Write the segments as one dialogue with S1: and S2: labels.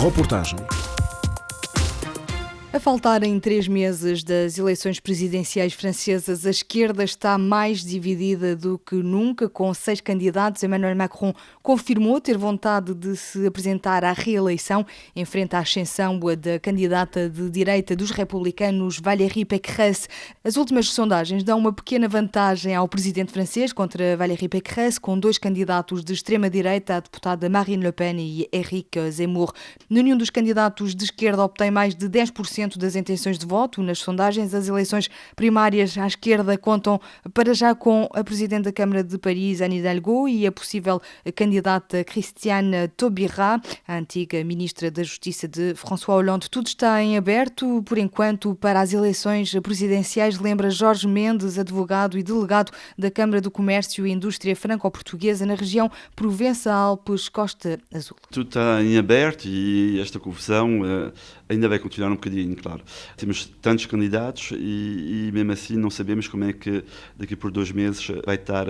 S1: Reportagem.
S2: A faltarem 3 meses das eleições presidenciais francesas, a esquerda está mais dividida do que nunca. Com 6 candidatos, Emmanuel Macron confirmou ter vontade de se apresentar à reeleição, em frente à ascensão da candidata de direita dos republicanos, Valérie Pécresse. As últimas sondagens dão uma pequena vantagem ao presidente francês contra Valérie Pécresse, com 2 candidatos de extrema-direita, a deputada Marine Le Pen e Éric Zemmour. Nenhum dos candidatos de esquerda obtém mais de 10% das intenções de voto nas sondagens. As eleições primárias à esquerda contam para já com a Presidente da Câmara de Paris, Anne Hidalgo, e a possível candidata Christiane Taubira, a antiga Ministra da Justiça de François Hollande. Tudo está em aberto, por enquanto, para as eleições presidenciais, lembra Jorge Mendes, advogado e delegado da Câmara do Comércio e Indústria Franco-Portuguesa na região Provença-Alpes-Costa Azul.
S3: Tudo está em aberto e esta confusão ainda vai continuar um bocadinho, claro. Temos tantos candidatos e mesmo assim não sabemos como é que daqui por 2 meses vai estar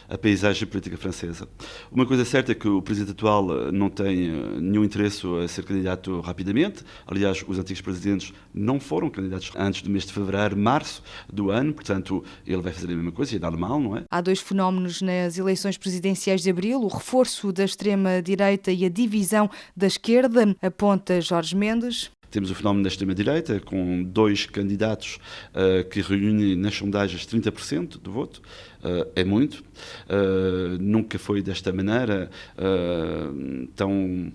S3: a paisagem política francesa. Uma coisa certa é que o presidente atual não tem nenhum interesse a ser candidato rapidamente. Aliás, os antigos presidentes não foram candidatos antes do mês de fevereiro, março do ano, portanto, ele vai fazer a mesma coisa, e é normal, não é?
S2: Há 2 fenómenos nas eleições presidenciais de abril: o reforço da extrema-direita e a divisão da esquerda, aponta Jorge Mendes.
S3: Temos o fenómeno da extrema-direita, com 2 candidatos que reúnem nas sondagens 30% do voto. É muito. Nunca foi desta maneira, tão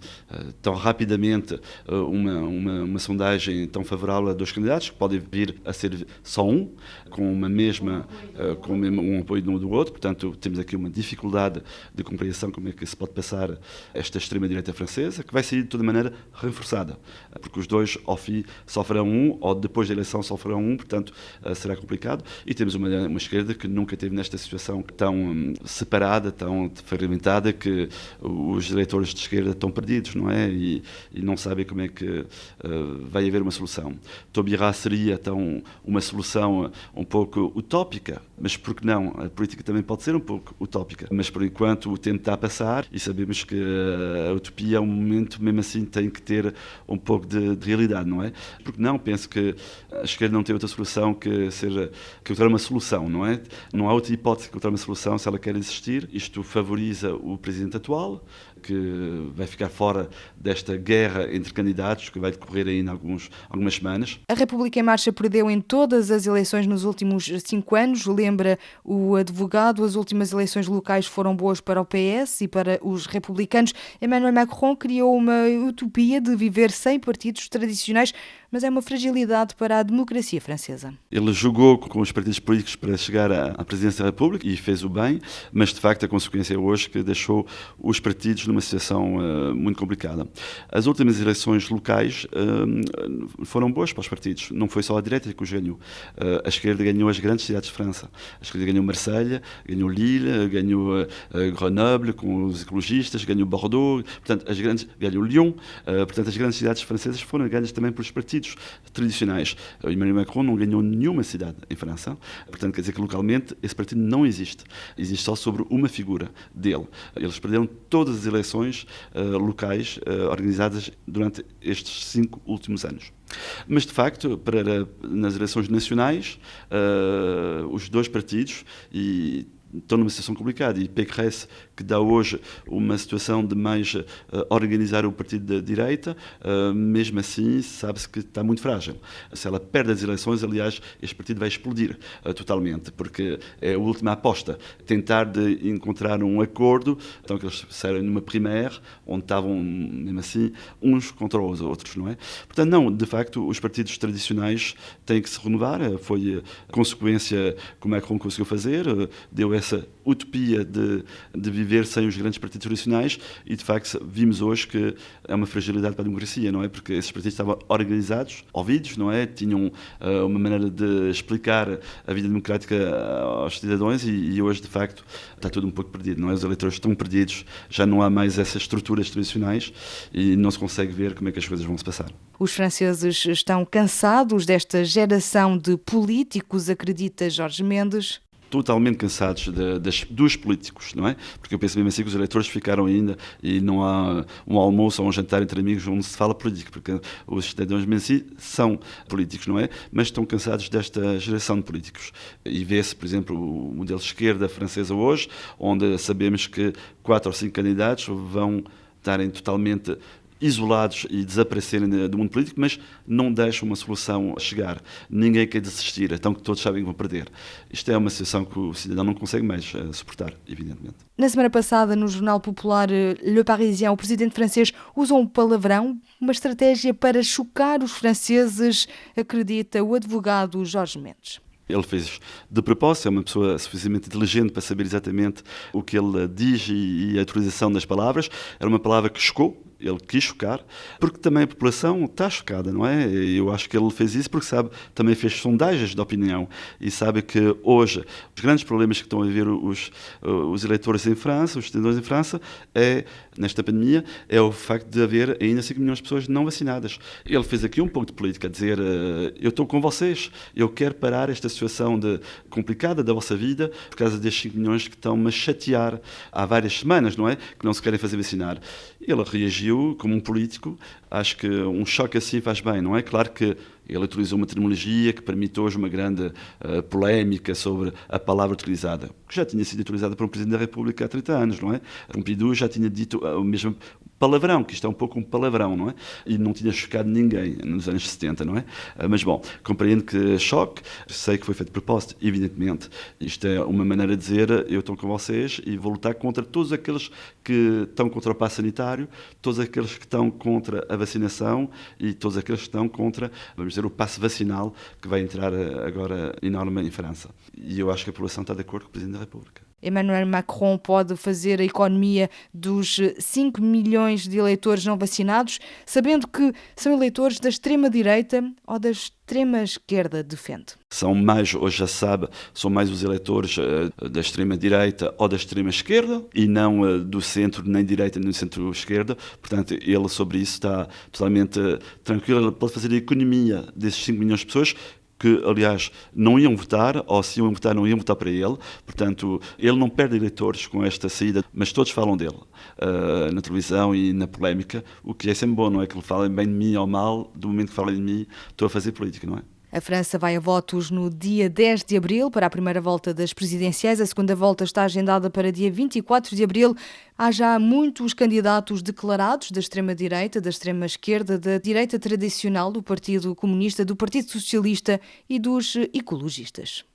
S3: rapidamente, uma sondagem tão favorável a 2 candidatos, que pode vir a ser só um, com um apoio de um do outro. Portanto, temos aqui uma dificuldade de compreensão como é que se pode passar esta extrema-direita francesa, que vai sair de toda maneira reforçada, porque os 2 ao fim sofrerão um, ou depois da eleição sofrerão um, portanto será complicado. E temos uma esquerda que nunca teve nesta situação tão separada, tão fragmentada, que os eleitores de esquerda estão perdidos, não é? E não sabem como é que vai haver uma solução. Taubira seria então uma solução um pouco utópica, mas por que não? A política também pode ser um pouco utópica, mas por enquanto o tempo está a passar e sabemos que a utopia, a um momento, mesmo assim, tem que ter um pouco de realidade, não é? Porque não, penso que a esquerda não tem outra solução que encontrar uma solução, não é? Não há outra hipótese que encontrar uma solução se ela quer existir. Isto favoriza o presidente atual, que vai ficar fora desta guerra entre candidatos que vai decorrer ainda algumas semanas.
S2: A República em Marcha perdeu em todas as eleições nos últimos 5 anos, lembra o advogado. As últimas eleições locais foram boas para o PS e para os republicanos. Emmanuel Macron criou uma utopia de viver sem partidos tradicionais, mas é uma fragilidade para a democracia francesa.
S3: Ele jogou com os partidos políticos para chegar à presidência da República e fez o bem, mas de facto a consequência é hoje que deixou os partidos numa situação muito complicada. As últimas eleições locais foram boas para os partidos. Não foi só a direita que os ganhou. A esquerda ganhou as grandes cidades de França. A esquerda ganhou Marselha, ganhou Lille, ganhou Grenoble com os ecologistas, ganhou Bordeaux, portanto, ganhou Lyon. Portanto, as grandes cidades francesas foram ganhas também pelos partidos tradicionais. Emmanuel Macron não ganhou nenhuma cidade em França, portanto quer dizer que localmente esse partido não existe. Existe só sobre uma figura dele. Eles perderam todas as eleições locais organizadas durante estes 5 últimos anos. Mas, de facto, nas eleições nacionais, os 2 partidos estão numa situação complicada, e Pécresse, que dá hoje uma situação de mais organizar o partido da direita, mesmo assim sabe-se que está muito frágil. Se ela perde as eleições, aliás, este partido vai explodir totalmente, porque é a última aposta, tentar de encontrar um acordo. Então que eles saíram numa primaire, onde estavam, mesmo assim, uns contra os outros, não é? Portanto, não, de facto, os partidos tradicionais têm que se renovar. Foi a consequência que o Macron conseguiu fazer, deu essa utopia de viver sem os grandes partidos tradicionais, e de facto vimos hoje que é uma fragilidade para a democracia, não é? Porque esses partidos estavam organizados, ouvidos, não é? Tinham uma maneira de explicar a vida democrática aos cidadãos, e hoje de facto está tudo um pouco perdido, não é? Os eleitores estão perdidos, já não há mais essas estruturas tradicionais e não se consegue ver como é que as coisas vão se passar.
S2: Os franceses estão cansados desta geração de políticos, acredita Jorge Mendes.
S3: totalmente cansados dos políticos, não é? Porque eu penso mesmo assim que os eleitores ficaram ainda e não há um almoço ou um jantar entre amigos onde se fala política, porque os cidadãos mesmo assim são políticos, não é? Mas estão cansados desta geração de políticos. E vê-se, por exemplo, o modelo de esquerda francesa hoje, onde sabemos que 4 ou 5 candidatos vão estarem totalmente isolados e desaparecerem do mundo político, mas não deixam uma solução chegar. Ninguém quer desistir, então que todos sabem que vão perder. Isto é uma situação que o cidadão não consegue mais suportar, evidentemente.
S2: Na semana passada, no jornal popular Le Parisien, o presidente francês usou um palavrão, uma estratégia para chocar os franceses, acredita o advogado Jorge Mendes.
S3: Ele fez de propósito, é uma pessoa suficientemente inteligente para saber exatamente o que ele diz e a utilização das palavras. Era uma palavra que chocou, ele quis chocar, porque também a população está chocada, não é? Eu acho que ele fez isso porque sabe, também fez sondagens de opinião e sabe que hoje os grandes problemas que estão a ver os eleitores em França, os cidadãos em França, nesta pandemia, é o facto de haver ainda 5 milhões de pessoas não vacinadas. Ele fez aqui um pouco de política, a dizer, eu estou com vocês, eu quero parar esta situação complicada da vossa vida por causa destes 5 milhões que estão-me a chatear há várias semanas, não é? Que não se querem fazer vacinar. Ele reagiu como um político, acho que um choque assim faz bem, não é? Claro que ele utilizou uma terminologia que permite hoje uma grande polémica sobre a palavra utilizada, que já tinha sido utilizada por um Presidente da República há 30 anos, não é? Pompidou já tinha dito o mesmo palavrão, que isto é um pouco um palavrão, não é? E não tinha chocado ninguém nos anos 70, não é? Mas, bom, compreendo que choque, sei que foi feito de propósito, evidentemente. Isto é uma maneira de dizer, eu estou com vocês e vou lutar contra todos aqueles que estão contra o passo sanitário, todos aqueles que estão contra a vacinação e todos aqueles que estão contra, vamos dizer, o passo vacinal que vai entrar agora enorme em França. E eu acho que a população está de acordo com o Presidente da República.
S2: Emmanuel Macron pode fazer a economia dos 5 milhões de eleitores não vacinados, sabendo que são eleitores da extrema-direita ou da extrema-esquerda, defende.
S3: São mais, hoje já sabe, são mais os eleitores da extrema-direita ou da extrema-esquerda e não do centro, nem direita, nem centro-esquerda. Portanto, ele sobre isso está totalmente tranquilo. Ele pode fazer a economia desses 5 milhões de pessoas que, aliás, não iam votar, ou se iam votar, não iam votar para ele. Portanto, ele não perde eleitores com esta saída, mas todos falam dele, na televisão e na polémica, o que é sempre bom, não é? Que ele falem bem de mim ou mal, do momento que falem de mim, estou a fazer política, não é?
S2: A França vai a votos no dia 10 de abril para a primeira volta das presidenciais. A segunda volta está agendada para dia 24 de abril. Há já muitos candidatos declarados da extrema-direita, da extrema-esquerda, da direita tradicional, do Partido Comunista, do Partido Socialista e dos ecologistas.